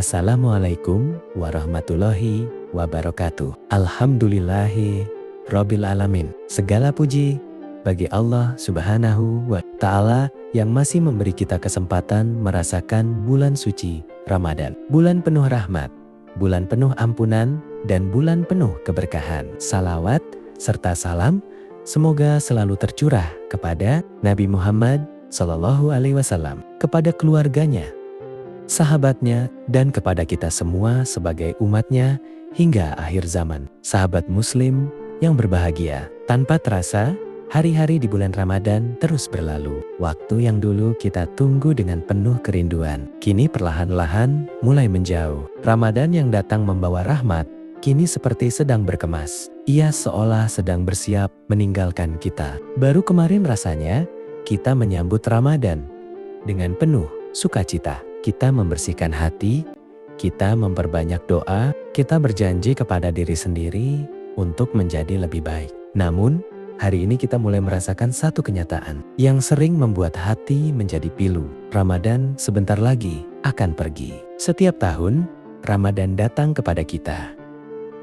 Assalamualaikum warahmatullahi wabarakatuh. Alhamdulillahi Rabbil Alamin. Segala puji bagi Allah Subhanahu wa Ta'ala yang masih memberi kita kesempatan merasakan bulan suci Ramadan. Bulan penuh rahmat, bulan penuh ampunan, dan bulan penuh keberkahan. Salawat serta salam semoga selalu tercurah kepada Nabi Muhammad SAW, kepada keluarganya, sahabatnya, dan kepada kita semua sebagai umatnya hingga akhir zaman. Sahabat muslim yang berbahagia, tanpa terasa hari-hari di bulan Ramadan terus berlalu. Waktu yang dulu kita tunggu dengan penuh kerinduan, kini perlahan-lahan mulai menjauh. Ramadan yang datang membawa rahmat, kini seperti sedang berkemas. Ia seolah sedang bersiap meninggalkan kita. Baru kemarin rasanya kita menyambut Ramadan dengan penuh sukacita. Kita membersihkan hati, kita memperbanyak doa, kita berjanji kepada diri sendiri untuk menjadi lebih baik. Namun, hari ini kita mulai merasakan satu kenyataan yang sering membuat hati menjadi pilu. Ramadan sebentar lagi akan pergi. Setiap tahun, Ramadan datang kepada kita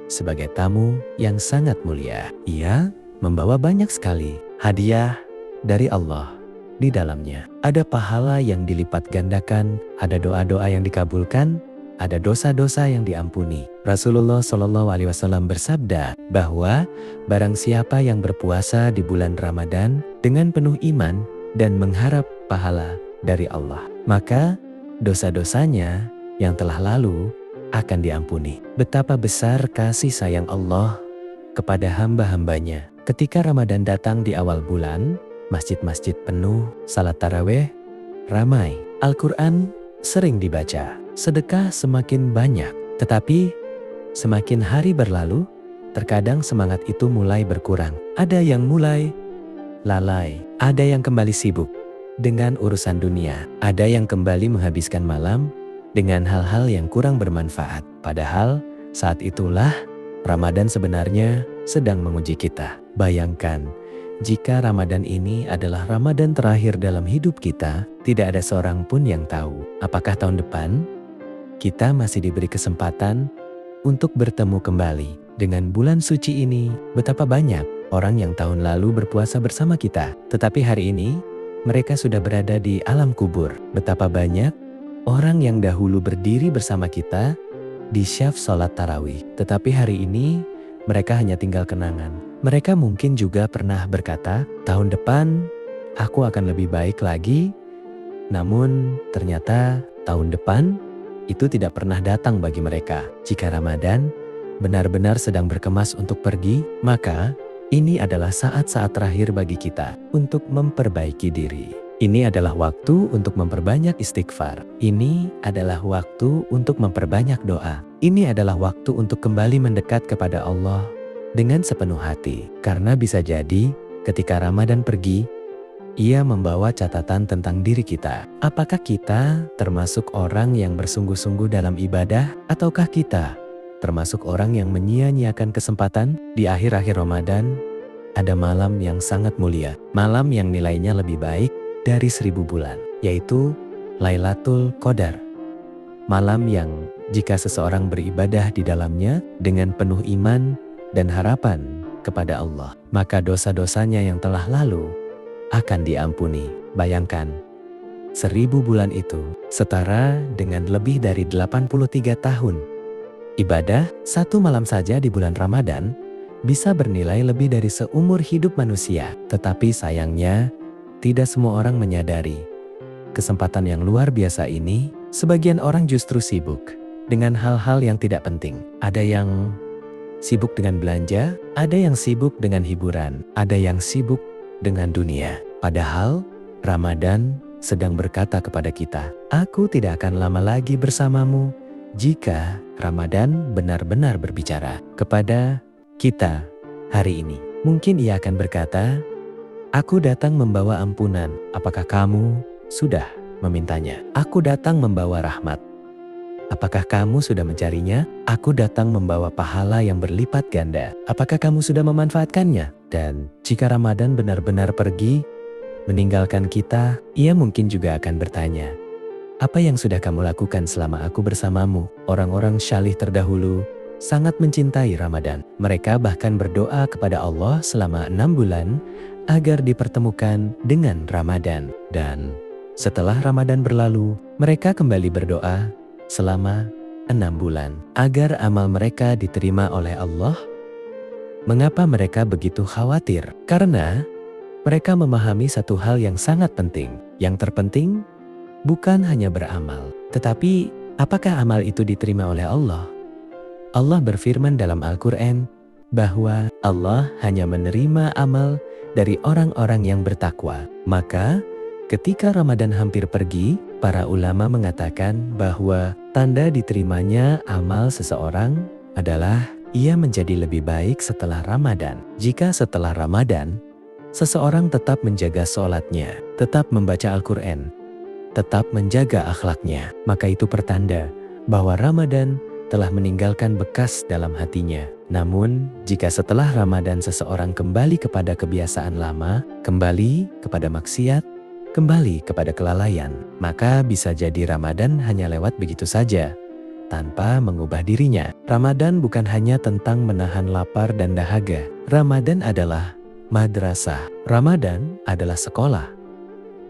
sebagai tamu yang sangat mulia. Ia membawa banyak sekali hadiah dari Allah. Di dalamnya ada pahala yang dilipat gandakan, ada doa-doa yang dikabulkan, ada dosa-dosa yang diampuni. Rasulullah SAW bersabda bahwa barang siapa yang berpuasa di bulan Ramadan dengan penuh iman dan mengharap pahala dari Allah, maka dosa-dosanya yang telah lalu akan diampuni. Betapa besar kasih sayang Allah kepada hamba-hambanya. Ketika Ramadan datang di awal bulan, masjid-masjid penuh, salat tarawih ramai, Al-Quran sering dibaca, sedekah semakin banyak. Tetapi semakin hari berlalu, terkadang semangat itu mulai berkurang. Ada yang mulai lalai, ada yang kembali sibuk dengan urusan dunia, ada yang kembali menghabiskan malam dengan hal-hal yang kurang bermanfaat. Padahal saat itulah Ramadan sebenarnya sedang menguji kita. Bayangkan, jika Ramadan ini adalah Ramadan terakhir dalam hidup kita, tidak ada seorang pun yang tahu apakah tahun depan kita masih diberi kesempatan untuk bertemu kembali. Dengan bulan suci ini, betapa banyak orang yang tahun lalu berpuasa bersama kita, tetapi hari ini mereka sudah berada di alam kubur. Betapa banyak orang yang dahulu berdiri bersama kita di syaf sholat tarawih, tetapi hari ini mereka hanya tinggal kenangan. Mereka mungkin juga pernah berkata, tahun depan aku akan lebih baik lagi. Namun ternyata tahun depan itu tidak pernah datang bagi mereka. Jika Ramadan benar-benar sedang berkemas untuk pergi, maka ini adalah saat-saat terakhir bagi kita untuk memperbaiki diri. Ini adalah waktu untuk memperbanyak istighfar. Ini adalah waktu untuk memperbanyak doa. Ini adalah waktu untuk kembali mendekat kepada Allah dengan sepenuh hati. Karena bisa jadi ketika Ramadan pergi, ia membawa catatan tentang diri kita. Apakah kita termasuk orang yang bersungguh-sungguh dalam ibadah? Ataukah kita termasuk orang yang menyia-nyiakan kesempatan? Di akhir-akhir Ramadan, ada malam yang sangat mulia. Malam yang nilainya lebih baik dari 1000 bulan, yaitu Lailatul Qadar. Malam yang jika seseorang beribadah di dalamnya dengan penuh iman dan harapan kepada Allah, maka dosa-dosanya yang telah lalu akan diampuni. Bayangkan, 1000 bulan itu setara dengan lebih dari 83 tahun. Ibadah satu malam saja di bulan Ramadan bisa bernilai lebih dari seumur hidup manusia. Tetapi sayangnya, tidak semua orang menyadari kesempatan yang luar biasa ini. Sebagian orang justru sibuk dengan hal-hal yang tidak penting. Ada yang sibuk dengan belanja, ada yang sibuk dengan hiburan, ada yang sibuk dengan dunia. Padahal Ramadan sedang berkata kepada kita, aku tidak akan lama lagi bersamamu. Jika Ramadan benar-benar berbicara kepada kita hari ini, mungkin ia akan berkata, aku datang membawa ampunan. Apakah kamu sudah memintanya? Aku datang membawa rahmat. Apakah kamu sudah mencarinya? Aku datang membawa pahala yang berlipat ganda. Apakah kamu sudah memanfaatkannya? Dan jika Ramadan benar-benar pergi, meninggalkan kita, ia mungkin juga akan bertanya, apa yang sudah kamu lakukan selama aku bersamamu? Orang-orang syalih terdahulu sangat mencintai Ramadan. Mereka bahkan berdoa kepada Allah selama 6 bulan agar dipertemukan dengan Ramadan. Dan setelah Ramadan berlalu, mereka kembali berdoa selama 6 bulan agar amal mereka diterima oleh Allah. Mengapa mereka begitu khawatir? Karena mereka memahami satu hal yang sangat penting. Yang terpenting bukan hanya beramal, tetapi apakah amal itu diterima oleh Allah? Allah berfirman dalam Al-Quran bahwa Allah hanya menerima amal dari orang-orang yang bertakwa. Maka ketika Ramadan hampir pergi, para ulama mengatakan bahwa tanda diterimanya amal seseorang adalah ia menjadi lebih baik setelah Ramadan. Jika setelah Ramadan, seseorang tetap menjaga sholatnya, tetap membaca Al-Quran, tetap menjaga akhlaknya, maka itu pertanda bahwa Ramadan telah meninggalkan bekas dalam hatinya. Namun, jika setelah Ramadan seseorang kembali kepada kebiasaan lama, kembali kepada maksiat, kembali kepada kelalaian, maka bisa jadi Ramadan hanya lewat begitu saja, tanpa mengubah dirinya. Ramadan bukan hanya tentang menahan lapar dan dahaga. Ramadan adalah madrasah. Ramadan adalah sekolah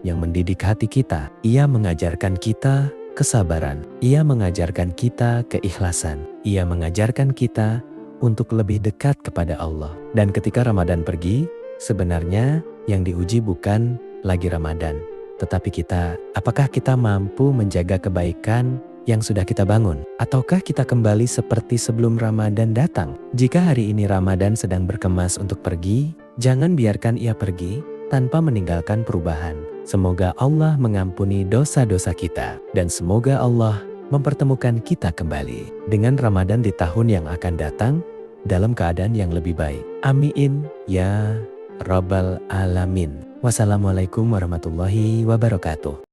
yang mendidik hati kita. Ia mengajarkan kita kesabaran. Ia mengajarkan kita keikhlasan. Ia mengajarkan kita untuk lebih dekat kepada Allah. Dan ketika Ramadan pergi, sebenarnya yang diuji bukan lagi Ramadan, tetapi kita, apakah kita mampu menjaga kebaikan yang sudah kita bangun? Ataukah kita kembali seperti sebelum Ramadan datang? Jika hari ini Ramadan sedang berkemas untuk pergi, jangan biarkan ia pergi tanpa meninggalkan perubahan. Semoga Allah mengampuni dosa-dosa kita, dan semoga Allah mempertemukan kita kembali dengan Ramadan di tahun yang akan datang dalam keadaan yang lebih baik. Amin ya Rabbal Alamin. Wassalamualaikum warahmatullahi wabarakatuh.